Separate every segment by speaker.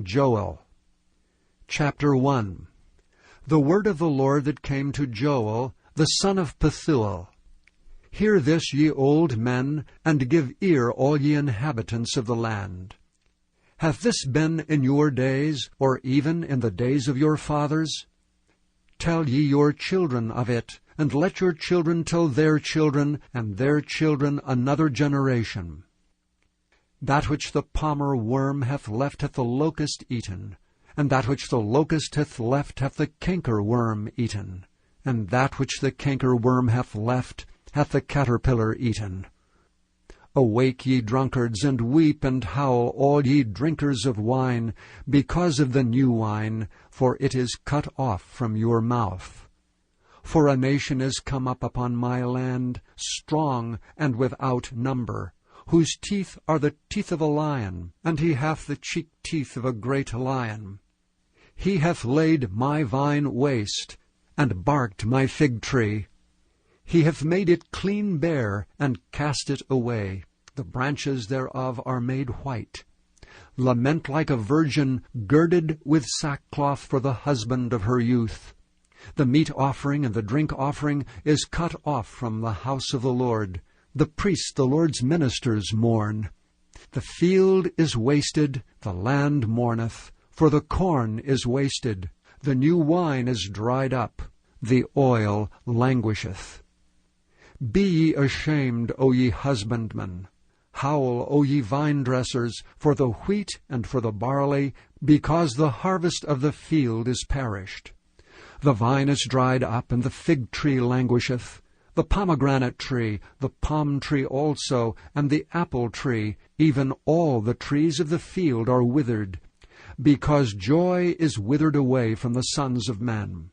Speaker 1: Joel. Chapter 1. The word of the Lord that came to Joel, the son of Pethuel. Hear this, ye old men, and give ear, all ye inhabitants of the land. Hath this been in your days, or even in the days of your fathers? Tell ye your children of it, and let your children tell their children, and their children another generation. That which the palmer worm hath left hath the locust eaten, and that which the locust hath left hath the canker worm eaten, and that which the canker worm hath left hath the caterpillar eaten. Awake, ye drunkards, and weep and howl, all ye drinkers of wine, because of the new wine, for it is cut off from your mouth. For a nation is come up upon my land, strong and without number, whose teeth are the teeth of a lion, and he hath the cheek teeth of a great lion. He hath laid my vine waste, and barked my fig tree. He hath made it clean bare, and cast it away. The branches thereof are made white. Lament like a virgin girded with sackcloth for the husband of her youth. The meat offering and the drink offering is cut off from the house of the Lord. The priests, the Lord's ministers, mourn. The field is wasted, the land mourneth, for the corn is wasted. The new wine is dried up, the oil languisheth. Be ye ashamed, O ye husbandmen. Howl, O ye vine-dressers, for the wheat and for the barley, because the harvest of the field is perished. The vine is dried up, and the fig tree languisheth. The pomegranate tree, the palm tree also, and the apple tree, even all the trees of the field are withered, because joy is withered away from the sons of men.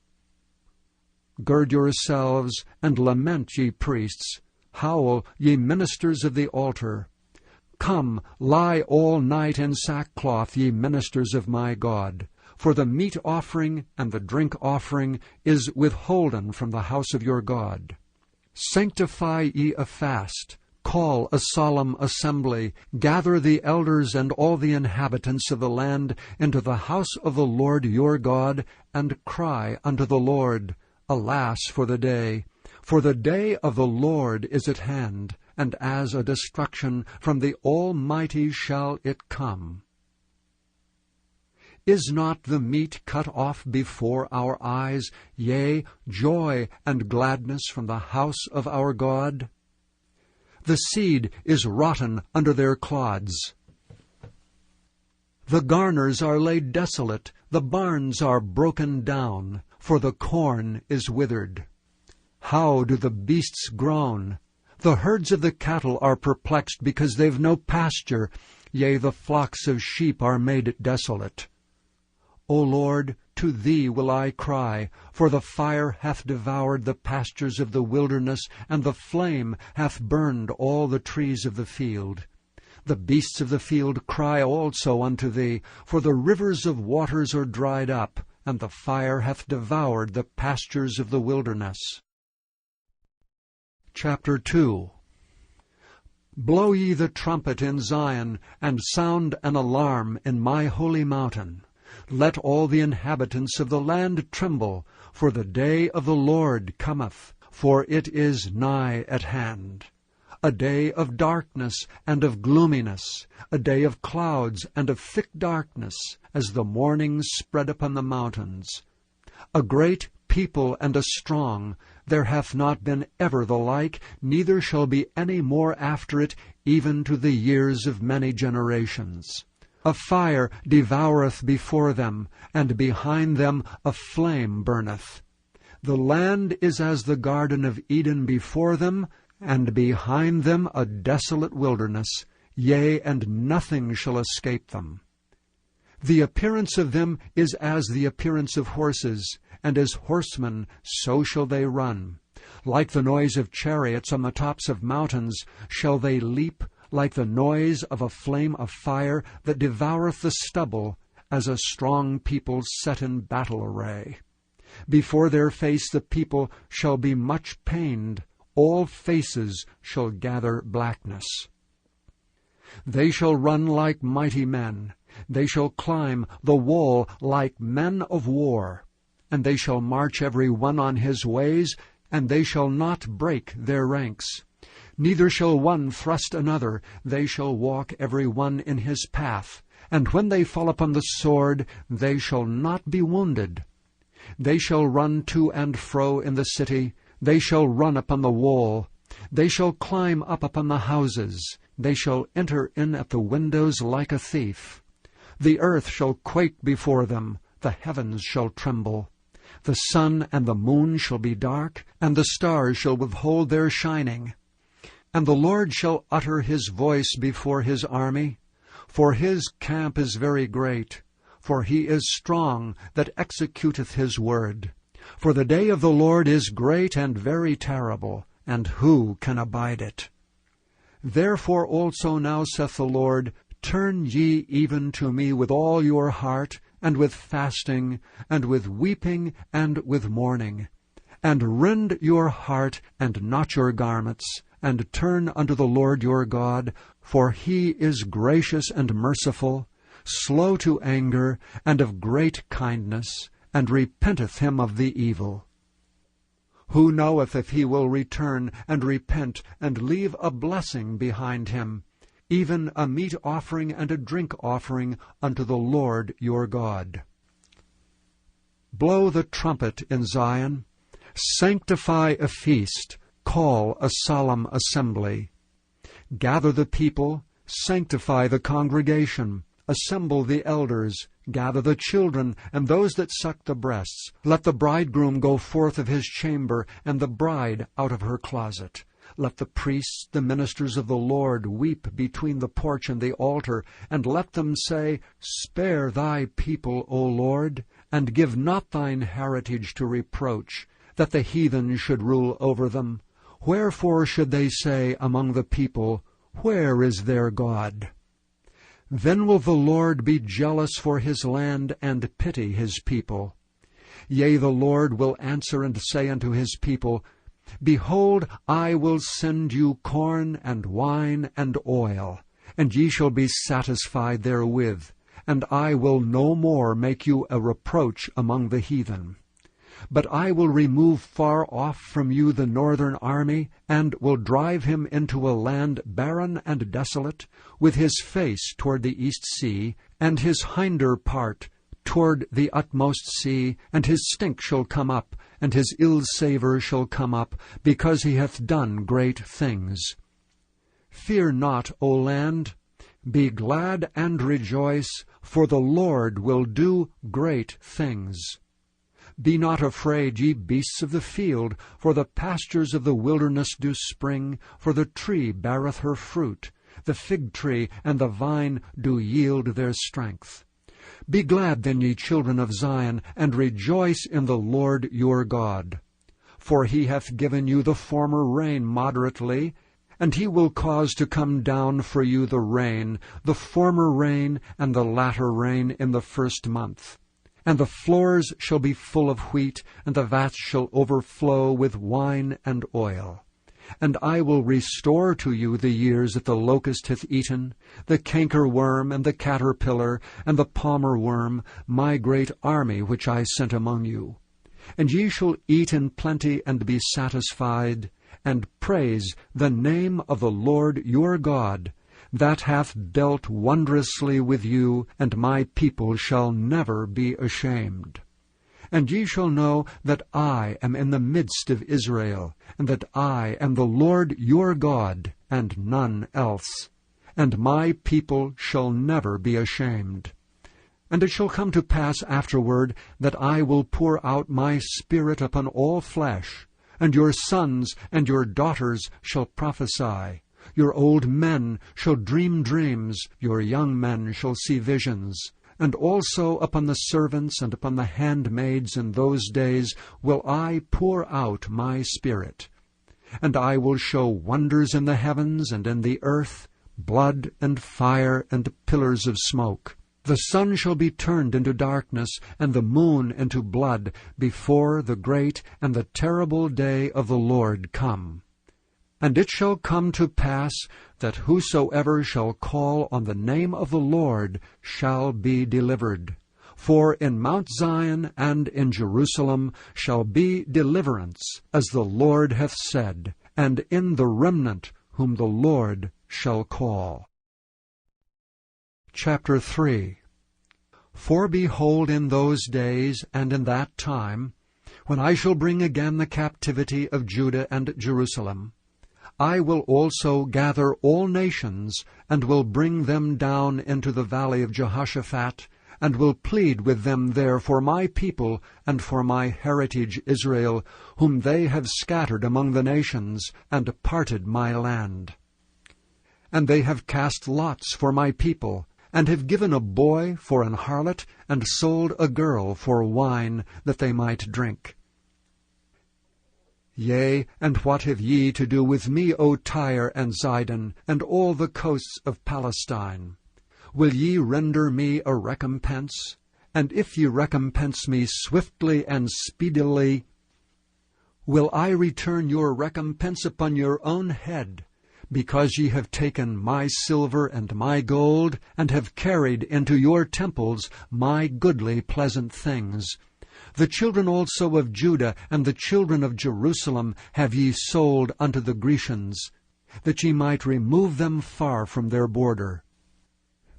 Speaker 1: Gird yourselves, and lament, ye priests. Howl, ye ministers of the altar. Come, lie all night in sackcloth, ye ministers of my God. For the meat offering and the drink offering is withholden from the house of your God. Sanctify ye a fast. Call a solemn assembly. Gather the elders and all the inhabitants of the land into the house of the Lord your God, and cry unto the Lord, Alas for the day of the Lord is at hand, and as a destruction from the Almighty shall it come. Is not the meat cut off before our eyes, yea, joy and gladness from the house of our God? The seed is rotten under their clods. The garners are laid desolate, the barns are broken down, for the corn is withered. How do the beasts groan? The herds of the cattle are perplexed, because they've no pasture, yea, the flocks of sheep are made desolate. O Lord, to Thee will I cry, for the fire hath devoured the pastures of the wilderness, and the flame hath burned all the trees of the field. The beasts of the field cry also unto Thee, for the rivers of waters are dried up, and the fire hath devoured the pastures of the wilderness. Chapter 2. Blow ye the trumpet in Zion, and sound an alarm in my holy mountain. Let all the inhabitants of the land tremble, for the day of the Lord cometh, for it is nigh at hand. A day of darkness and of gloominess, a day of clouds and of thick darkness, as the morning spread upon the mountains. A great people and a strong, there hath not been ever the like, neither shall be any more after it, even to the years of many generations. A fire devoureth before them, and behind them a flame burneth. The land is as the Garden of Eden before them, and behind them a desolate wilderness, yea, and nothing shall escape them. The appearance of them is as the appearance of horses, and as horsemen so shall they run. Like the noise of chariots on the tops of mountains shall they leap, like the noise of a flame of fire that devoureth the stubble, as a strong people set in battle array. Before their face the people shall be much pained, all faces shall gather blackness. They shall run like mighty men, They shall climb the wall like men of war, and they shall march every one on his ways, and they shall not break their ranks. Neither shall one thrust another, they shall walk every one in his path. And when they fall upon the sword, they shall not be wounded. They shall run to and fro in the city, they shall run upon the wall. They shall climb up upon the houses, they shall enter in at the windows like a thief. The earth shall quake before them, the heavens shall tremble. The sun and the moon shall be dark, and the stars shall withhold their shining. And the Lord shall utter his voice before his army, for his camp is very great, for he is strong that executeth his word. For the day of the Lord is great and very terrible, and who can abide it? Therefore also now saith the Lord, turn ye even to me with all your heart, and with fasting, and with weeping, and with mourning. And rend your heart, and not your garments, and turn unto the Lord your God, for he is gracious and merciful, slow to anger, and of great kindness, and repenteth him of the evil. Who knoweth if he will return and repent, and leave a blessing behind him, even a meat offering and a drink offering unto the Lord your God? Blow the trumpet in Zion, sanctify a feast, call a solemn assembly. Gather the people, sanctify the congregation, assemble the elders, gather the children, and those that suck the breasts. Let the bridegroom go forth of his chamber, and the bride out of her closet. Let the priests, the ministers of the Lord, weep between the porch and the altar, and let them say, Spare thy people, O Lord, and give not thine heritage to reproach, that the heathen should rule over them. Wherefore should they say among the people, Where is their God? Then will the Lord be jealous for his land, and pity his people. Yea, the Lord will answer and say unto his people, Behold, I will send you corn and wine and oil, and ye shall be satisfied therewith, and I will no more make you a reproach among the heathen. But I will remove far off from you the northern army, and will drive him into a land barren and desolate, with his face toward the east sea, and his hinder part toward the utmost sea, and his stink shall come up, and his ill savour shall come up, because he hath done great things. Fear not, O land, be glad and rejoice, for the Lord will do great things. Be not afraid, ye beasts of the field, for the pastures of the wilderness do spring, for the tree beareth her fruit, the fig tree and the vine do yield their strength. Be glad then, ye children of Zion, and rejoice in the Lord your God. For he hath given you the former rain moderately, and he will cause to come down for you the rain, the former rain and the latter rain in the first month. And the floors shall be full of wheat, and the vats shall overflow with wine and oil. And I will restore to you the years that the locust hath eaten, the cankerworm, and the caterpillar, and the palmer worm, my great army which I sent among you. And ye shall eat in plenty and be satisfied, and praise the name of the Lord your God, that hath dealt wondrously with you, and my people shall never be ashamed. And ye shall know that I am in the midst of Israel, and that I am the Lord your God, and none else. And my people shall never be ashamed. And it shall come to pass afterward that I will pour out my Spirit upon all flesh, and your sons and your daughters shall prophesy. Your old men shall dream dreams, your young men shall see visions. And also upon the servants and upon the handmaids in those days will I pour out my Spirit. And I will show wonders in the heavens and in the earth, blood and fire and pillars of smoke. The sun shall be turned into darkness, and the moon into blood, before the great and the terrible day of the Lord come. And it shall come to pass that whosoever shall call on the name of the Lord shall be delivered. For in Mount Zion and in Jerusalem shall be deliverance, as the Lord hath said, and in the remnant whom the Lord shall call. Chapter 3. For behold, in those days and in that time, when I shall bring again the captivity of Judah and Jerusalem, I will also gather all nations, and will bring them down into the valley of Jehoshaphat, and will plead with them there for my people and for my heritage Israel, whom they have scattered among the nations, and parted my land. And they have cast lots for my people, and have given a boy for an harlot, and sold a girl for wine, that they might drink. Yea, and what have ye to do with me, O Tyre and Zidon, and all the coasts of Palestine? Will ye render me a recompense? And if ye recompense me swiftly and speedily, will I return your recompense upon your own head, because ye have taken my silver and my gold, and have carried into your temples my goodly pleasant things? The children also of Judah and the children of Jerusalem have ye sold unto the Grecians, that ye might remove them far from their border.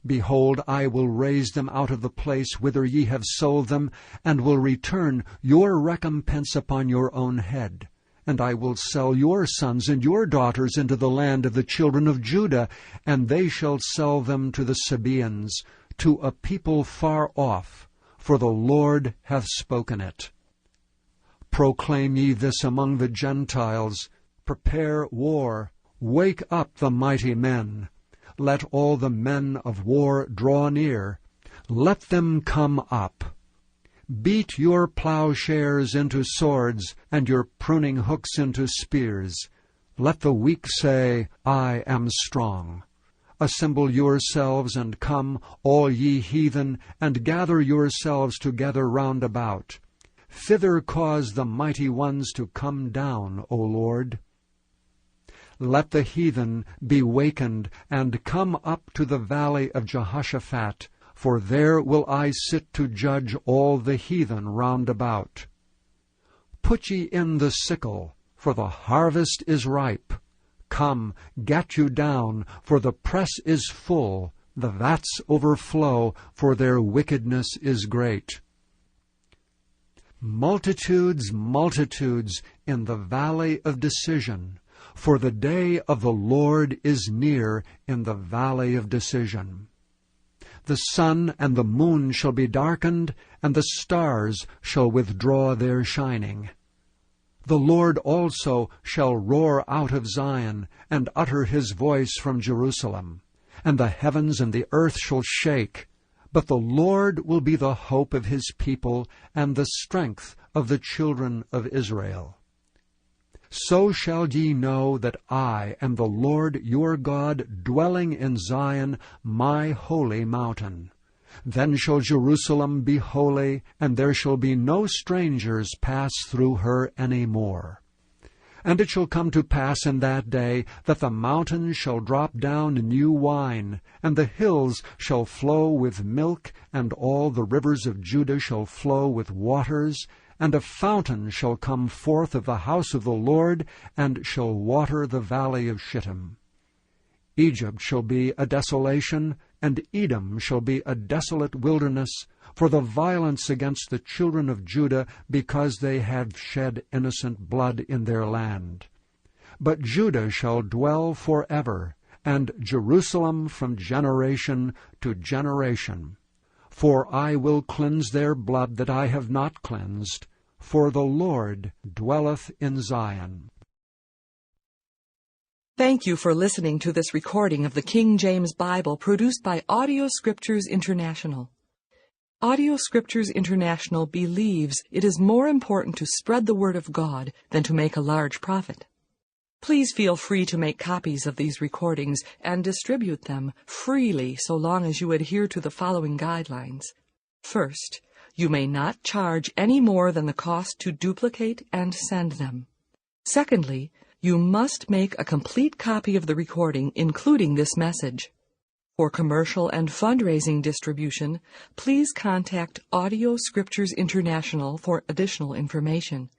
Speaker 1: Behold, I will raise them out of the place whither ye have sold them, and will return your recompense upon your own head. And I will sell your sons and your daughters into the land of the children of Judah, and they shall sell them to the Sabaeans, to a people far off, for the Lord hath spoken it. Proclaim ye this among the Gentiles, prepare war, wake up the mighty men. Let all the men of war draw near, let them come up. Beat your plowshares into swords, and your pruning hooks into spears. Let the weak say, I am strong. Assemble yourselves, and come, all ye heathen, and gather yourselves together round about. Thither cause the mighty ones to come down, O Lord. Let the heathen be wakened, and come up to the valley of Jehoshaphat, for there will I sit to judge all the heathen round about. Put ye in the sickle, for the harvest is ripe. Come, get you down, for the press is full, the vats overflow, for their wickedness is great. Multitudes, multitudes in the valley of decision, for the day of the Lord is near in the valley of decision. The sun and the moon shall be darkened, and the stars shall withdraw their shining. The Lord also shall roar out of Zion, and utter his voice from Jerusalem. And the heavens and the earth shall shake. But the Lord will be the hope of his people, and the strength of the children of Israel. So shall ye know that I am the Lord your God, dwelling in Zion, my holy mountain. Then shall Jerusalem be holy, and there shall be no strangers pass through her any more. And it shall come to pass in that day that the mountains shall drop down new wine, and the hills shall flow with milk, and all the rivers of Judah shall flow with waters, and a fountain shall come forth of the house of the Lord, and shall water the valley of Shittim. Egypt shall be a desolation, and Edom shall be a desolate wilderness, for the violence against the children of Judah, because they have shed innocent blood in their land. But Judah shall dwell forever, and Jerusalem from generation to generation. For I will cleanse their blood that I have not cleansed, for the Lord dwelleth in Zion.
Speaker 2: Thank you for listening to this recording of the King James Bible produced by Audio Scriptures International. Audio Scriptures International believes it is more important to spread the Word of God than to make a large profit. Please feel free to make copies of these recordings and distribute them freely so long as you adhere to the following guidelines. First, you may not charge any more than the cost to duplicate and send them. Secondly, You must make a complete copy of the recording, including this message. For commercial and fundraising distribution, please contact Audio Scriptures International for additional information.